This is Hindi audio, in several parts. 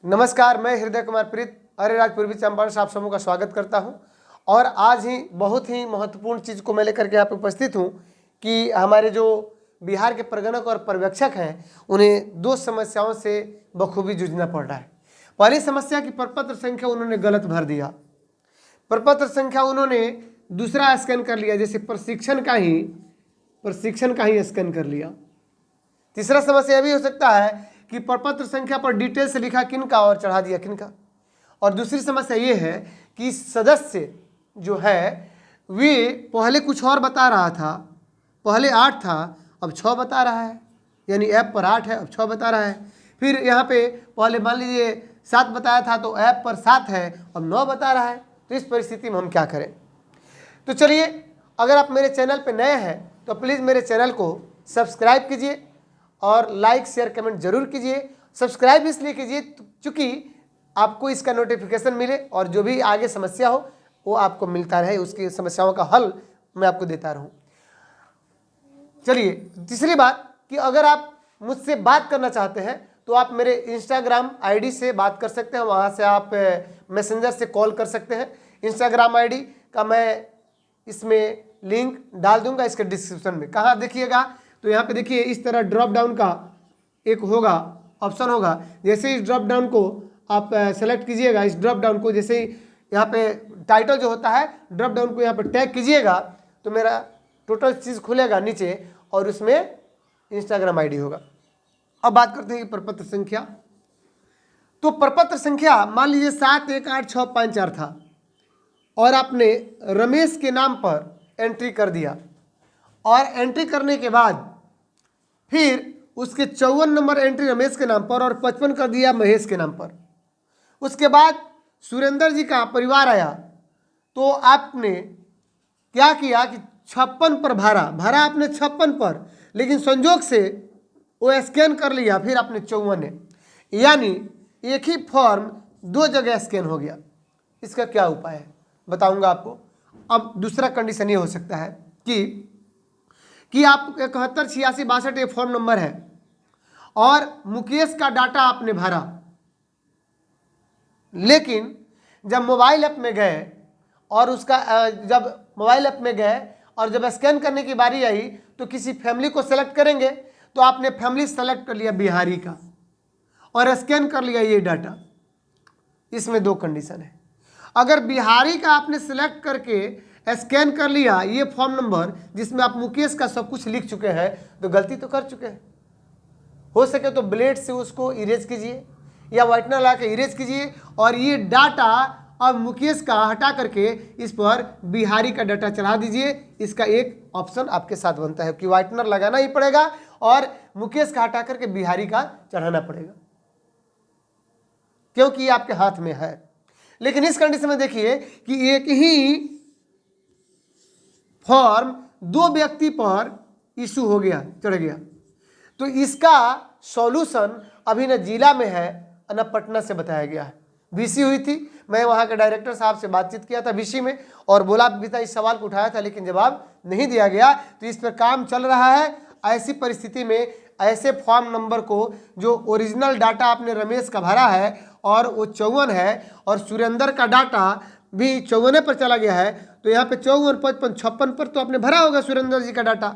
नमस्कार, मैं हृदय कुमार प्रीत अरेराज पूर्वी चंपारण से आप सबों का स्वागत करता हूं। और आज ही बहुत ही महत्वपूर्ण चीज़ को मैं लेकर के यहाँ पे उपस्थित हूं कि हमारे जो बिहार के प्रगणक और पर्यवेक्षक हैं उन्हें दो समस्याओं से बखूबी जूझना पड़ रहा है। पहली समस्या की प्रपत्र संख्या उन्होंने गलत भर दिया, प्रपत्र संख्या उन्होंने दूसरा स्कैन कर लिया, जैसे प्रशिक्षण का ही स्कैन कर लिया। तीसरा समस्या यह भी हो सकता है कि प्रपत्र संख्या पर डिटेल से लिखा किनका और चढ़ा दिया किनका। और दूसरी समस्या ये है कि सदस्य जो है वे पहले कुछ और बता रहा था, पहले 8 था अब 6 बता रहा है, यानी ऐप पर 8 है अब 6 बता रहा है। फिर यहाँ पे पहले मान लीजिए 7 बताया था तो ऐप पर 7 है अब 9 बता रहा है। तो इस परिस्थिति में हम क्या करें? तो चलिए, अगर आप मेरे चैनल पर नए हैं तो प्लीज़ मेरे चैनल को सब्सक्राइब कीजिए और लाइक शेयर कमेंट जरूर कीजिए। सब्सक्राइब इसलिए कीजिए चूँकि आपको इसका नोटिफिकेशन मिले और जो भी आगे समस्या हो वो आपको मिलता रहे, उसकी समस्याओं का हल मैं आपको देता रहूं। चलिए, तीसरी बात कि अगर आप मुझसे बात करना चाहते हैं तो आप मेरे इंस्टाग्राम आईडी से बात कर सकते हैं, वहाँ से आप मैसेंजर से कॉल कर सकते हैं। इंस्टाग्राम आईडी का मैं इसमें लिंक डाल दूंगा इसके डिस्क्रिप्शन में। कहाँ देखिएगा तो यहाँ पे देखिए इस तरह ड्रॉप डाउन का एक होगा, ऑप्शन होगा। जैसे इस ड्रॉप डाउन को आप सेलेक्ट कीजिएगा, इस ड्रॉप डाउन को जैसे ही यहाँ पे टाइटल जो होता है ड्रॉप डाउन को यहाँ पे टैग कीजिएगा तो मेरा टोटल चीज़ खुलेगा नीचे और उसमें इंस्टाग्राम आईडी होगा। अब बात करते हैं कि प्रपत्र संख्या। तो प्रपत्र संख्या मान लीजिए 71865 था और आपने रमेश के नाम पर एंट्री कर दिया और एंट्री करने के बाद फिर उसके 54 नंबर एंट्री रमेश के नाम पर और 55 कर दिया महेश के नाम पर। उसके बाद सुरेंद्र जी का परिवार आया तो आपने क्या किया कि 56 पर भरा आपने 56 पर, लेकिन संजोग से वो स्कैन कर लिया, फिर आपने 54 है, यानी एक ही फॉर्म 2 जगह स्कैन हो गया। इसका क्या उपाय है बताऊंगा आपको। अब दूसरा कंडीशन ये हो सकता है कि आप 71 86 62 ये फॉर्म नंबर है और मुकेश का डाटा आपने भरा, लेकिन जब मोबाइल ऐप में गए और जब मोबाइल ऐप में गए और जब स्कैन करने की बारी आई तो किसी फैमिली को सेलेक्ट करेंगे तो आपने फैमिली सेलेक्ट कर लिया बिहारी का और स्कैन कर लिया ये डाटा। इसमें 2 कंडीशन है। अगर बिहारी का आपने सेलेक्ट करके स्कैन कर लिया ये फॉर्म नंबर जिसमें आप मुकेश का सब कुछ लिख चुके हैं तो गलती तो कर चुके हैं। हो सके तो ब्लेड से उसको इरेज कीजिए या व्हाइटनर ला के इरेज कीजिए और ये डाटा अब मुकेश का हटा करके इस पर बिहारी का डाटा चढ़ा दीजिए। इसका एक ऑप्शन आपके साथ बनता है कि व्हाइटनर लगाना ही पड़ेगा और मुकेश का हटा करके बिहारी का चढ़ाना पड़ेगा, क्योंकि ये आपके हाथ में है। लेकिन इस कंडीशन में देखिए कि एक ही फॉर्म 2 व्यक्ति पर इशू हो गया, चढ़ गया। तो इसका सॉल्यूशन अभी न जिला में है न पटना से बताया गया है। बीसी हुई थी, मैं वहाँ के डायरेक्टर साहब से बातचीत किया था बीसी में और बोला भी था, इस सवाल को उठाया था लेकिन जवाब नहीं दिया गया। तो इस पर काम चल रहा है। ऐसी परिस्थिति में ऐसे फॉर्म नंबर को जो ओरिजिनल डाटा आपने रमेश का भरा है और वो 54 है और सुरेंद्र का डाटा भी 54 पर चला गया है, तो यहाँ पे 54 55 56 पर तो आपने भरा होगा सुरेंद्र जी का डाटा,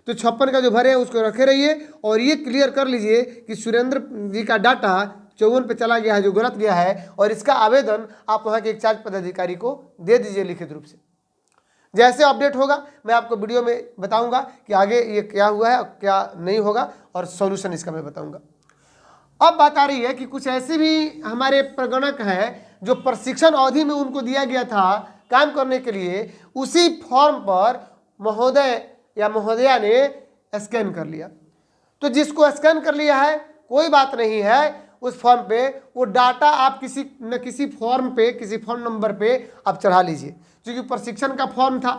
तो 56 का जो भरे हैं उसको रखे रहिए और ये क्लियर कर लीजिए कि सुरेंद्र जी का डाटा 54 पे चला गया है जो गलत गया है, और इसका आवेदन आप वहाँ के इंचार्ज पदाधिकारी को दे दीजिए लिखित रूप से। जैसे अपडेट होगा मैं आपको वीडियो में बताऊंगा कि आगे ये क्या हुआ है और क्या नहीं होगा और सॉल्यूशन इसका मैं बताऊंगा। अब बात आ रही है कि कुछ ऐसे भी हमारे प्रगणक हैं जो प्रशिक्षण अवधि में उनको दिया गया था काम करने के लिए, उसी फॉर्म पर महोदय या महोदया ने स्कैन कर लिया। तो जिसको स्कैन कर लिया है कोई बात नहीं है, उस फॉर्म पे वो डाटा आप किसी न किसी फॉर्म पे किसी फॉर्म नंबर पे आप चढ़ा लीजिए। क्योंकि प्रशिक्षण का फॉर्म था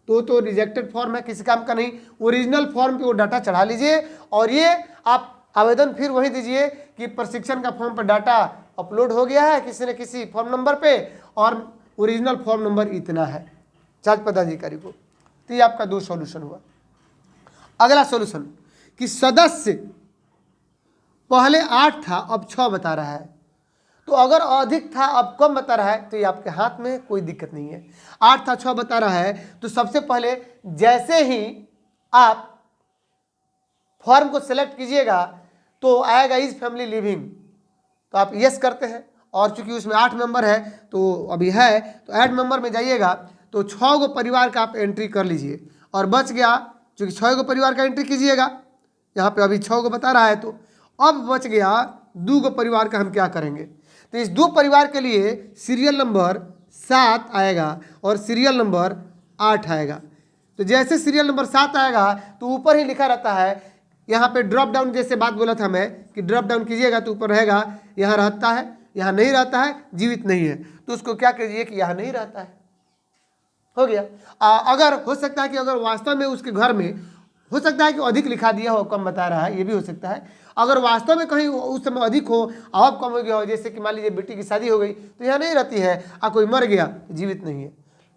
तो रिजेक्टेड फॉर्म है, किसी काम का नहीं। ओरिजिनल फॉर्म पे वो डाटा चढ़ा लीजिए और ये आप आवेदन फिर वही दीजिए कि प्रशिक्षण का फॉर्म पर डाटा अपलोड हो गया है किसी न किसी फॉर्म नंबर पे और ओरिजिनल फॉर्म नंबर इतना है चार्ज पदाधिकारी को। तो ये आपका 2 सॉल्यूशन हुआ। अगला सॉल्यूशन कि सदस्य पहले 8 था अब 6 बता रहा है, तो अगर अधिक था अब कम बता रहा है तो ये आपके हाथ में, कोई दिक्कत नहीं है। 8 था 6 बता रहा है तो सबसे पहले जैसे ही आप फॉर्म को सेलेक्ट कीजिएगा तो आएगा इज फैमिली लिविंग, तो आप यस करते हैं। और चूंकि उसमें 8 मेंबर है तो अभी है तो ऐड मेंबर में जाइएगा तो 6 गो परिवार का आप एंट्री कर लीजिए और बच गया, चूंकि 6 गो परिवार का एंट्री कीजिएगा, यहाँ पे अभी 6 गो बता रहा है तो अब बच गया 2 गो परिवार का। हम क्या करेंगे तो इस 2 परिवार के लिए सीरियल नंबर 7 आएगा और सीरियल नंबर 8 आएगा। तो जैसे सीरियल नंबर 7 आएगा तो ऊपर ही लिखा रहता है, यहाँ पे ड्रॉप डाउन जैसे बात बोला था मैं कि ड्रॉप डाउन कीजिएगा तो ऊपर रहेगा यहाँ रहता है, यहाँ नहीं रहता है, जीवित नहीं है, तो उसको क्या कीजिए कि यहाँ नहीं रहता है, हो गया। अगर हो सकता है कि अगर वास्तव में उसके घर में हो सकता है कि अधिक लिखा दिया हो, कम बता रहा है, ये भी हो सकता है। अगर वास्तव में कहीं उस समय अधिक हो अब कम हो गया हो, जैसे कि मान लीजिए बेटी की शादी हो गई तो यहाँ नहीं रहती है, कोई मर गया जीवित नहीं है।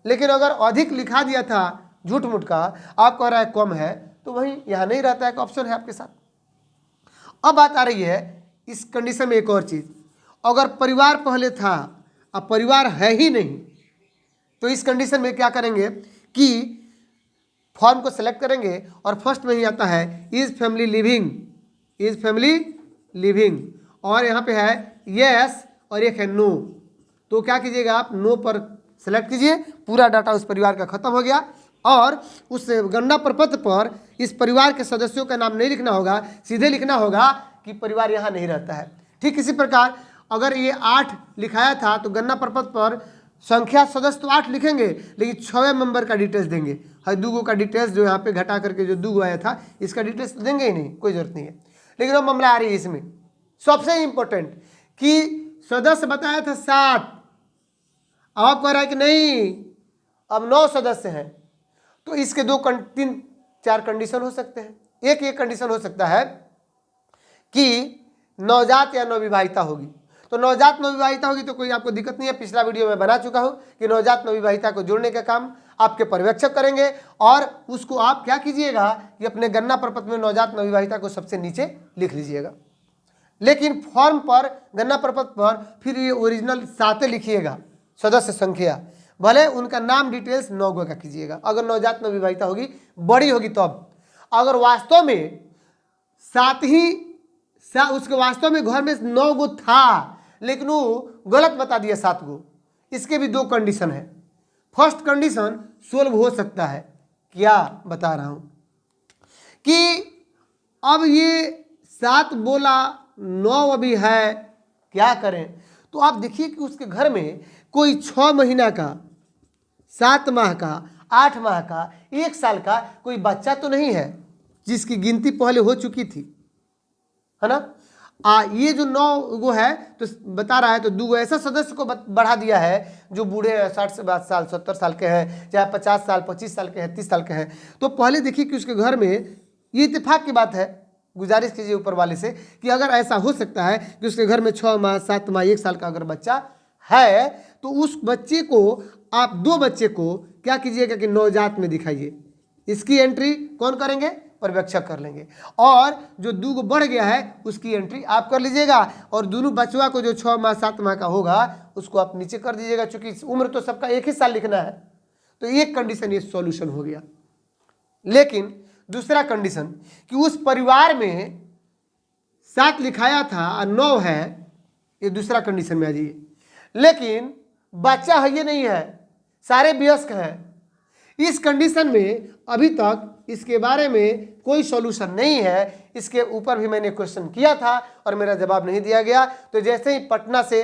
लेकिन अगर अधिक लिखा दिया था झूठ मूठ का, आप कह रहा है कम है, तो वहीं यहाँ नहीं रहता है का ऑप्शन है आपके साथ। अब बात आ रही है इस कंडीशन में एक और चीज़, अगर परिवार पहले था अब परिवार है ही नहीं, तो इस कंडीशन में क्या करेंगे कि फॉर्म को सेलेक्ट करेंगे और फर्स्ट में ही आता है is family living, is family living, और यहाँ पे है यस और एक है नो। तो क्या कीजिएगा आप नो पर सेलेक्ट कीजिए, पूरा डाटा उस परिवार का खत्म हो गया और उस गणना प्रपत्र पर इस परिवार के सदस्यों का नाम नहीं लिखना होगा, सीधे लिखना होगा कि परिवार यहाँ नहीं रहता है। ठीक इसी प्रकार अगर ये 8 लिखाया था तो गणना प्रपत्र पर संख्या सदस्य तो 8 लिखेंगे लेकिन 6वें मेंबर का डिटेल्स देंगे, हर 2 गो का डिटेल्स जो यहाँ पे घटा करके जो 2 गो आया था इसका डिटेल्स तो देंगे ही नहीं, कोई जरूरत नहीं है। लेकिन अब मामला आ रही है इसमें सबसे इंपॉर्टेंट कि सदस्य बताया था 7, आप कह रहा है कि नहीं अब 9 सदस्य हैं, तो इसके 3-4 कंडीशन हो सकते हैं। एक कंडीशन हो सकता है कि नवजात या नवविवाहिता होगी, तो नवजात नवविवाहिता होगी तो कोई आपको दिक्कत नहीं है, पिछला वीडियो में बना चुका हूं कि नवजात नवविवाहिता को जोड़ने का काम आपके पर्यवेक्षक करेंगे और उसको आप क्या कीजिएगा कि अपने गणना प्रपत्र में नवजात नवविवाहिता को सबसे नीचे लिख लीजिएगा। लेकिन फॉर्म पर गणना प्रपत्र पर फिर ये ओरिजिनल 7 लिखिएगा सदस्य संख्या, भले उनका नाम डिटेल्स 9 गो का कीजिएगा अगर नवजात नवविवाहिता होगी, बड़ी होगी तो अगर वास्तव में 7 ही उसके वास्तव में घर में 9 गो था लेकिन वो गलत बता दिया 7 गो, इसके भी 2 कंडीशन है। फर्स्ट कंडीशन सोल्व हो सकता है, क्या बता रहा हूं कि अब ये 7 बोला 9 अभी है, क्या करें। तो आप देखिए कि उसके घर में कोई 6 महीना का, 7 माह का, 8 माह का, 1 साल का कोई बच्चा तो नहीं है जिसकी गिनती पहले हो चुकी थी, है ना। ये जो 9 गो है तो बता रहा है तो 2 गो ऐसा सदस्य को बढ़ा दिया है जो बूढ़े 60 से 62 साल 70 साल के हैं, चाहे 50 साल 25 साल के हैं 30 साल के हैं। तो पहले देखिए कि उसके घर में ये इत्तेफाक की बात है, गुजारिश कीजिए ऊपर वाले से कि अगर ऐसा हो सकता है कि उसके घर में 6 माह 7 माह 1 साल का अगर बच्चा है तो उस बच्चे को आप 2 बच्चे को क्या कीजिएगा कि नवजात में दिखाइए, इसकी एंट्री कौन करेंगे, पर्यवेक्षक कर लेंगे, और जो 2 गो बढ़ गया है उसकी एंट्री आप कर लीजिएगा और दोनों बचवा को जो 6 माह 7 माह का होगा उसको आप नीचे कर दीजिएगा, क्योंकि उम्र तो सबका 1 ही साल लिखना है। तो एक कंडीशन ये सॉल्यूशन हो गया। लेकिन दूसरा कंडीशन कि उस परिवार में 7 लिखाया था और 9 है, ये दूसरा कंडीशन में आ जाइए। लेकिन बच्चा है ये नहीं है, सारे वयस्क हैं, इस कंडीशन में अभी तक इसके बारे में कोई सॉल्यूशन नहीं है। इसके ऊपर भी मैंने क्वेश्चन किया था और मेरा जवाब नहीं दिया गया। तो जैसे ही पटना से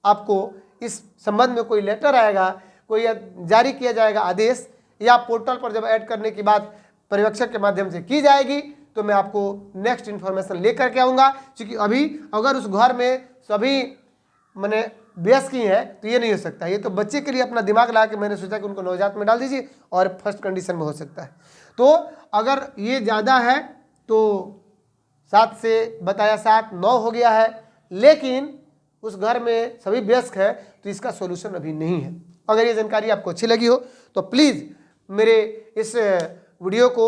आपको इस संबंध में कोई लेटर आएगा, कोई जारी किया जाएगा आदेश, या पोर्टल पर जब ऐड करने की बात पर्यवेक्षक के माध्यम से की जाएगी तो मैं आपको नेक्स्ट इन्फॉर्मेशन लेकर के आऊँगा। क्योंकि अभी अगर उस घर में सभी मैंने बेस की है तो ये नहीं हो सकता। ये तो बच्चे के लिए अपना दिमाग लगा के मैंने सोचा कि उनको नवजात में डाल दीजिए और फर्स्ट कंडीशन में हो सकता है। तो अगर ये ज़्यादा है तो 7 से बताया 7 9 हो गया है, लेकिन उस घर में सभी वयस्क है तो इसका सॉल्यूशन अभी नहीं है। अगर ये जानकारी आपको अच्छी लगी हो तो प्लीज़ मेरे इस वीडियो को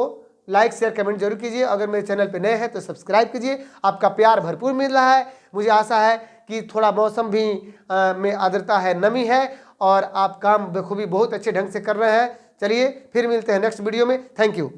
लाइक शेयर कमेंट जरूर कीजिए। अगर मेरे चैनल पे नए हैं तो सब्सक्राइब कीजिए। आपका प्यार भरपूर मिल रहा है, मुझे आशा है कि थोड़ा मौसम भी में आर्द्रता है, नमी है, और आप काम बखूबी बहुत अच्छे ढंग से कर रहे हैं। चलिए फिर मिलते हैं नेक्स्ट वीडियो में। Thank you.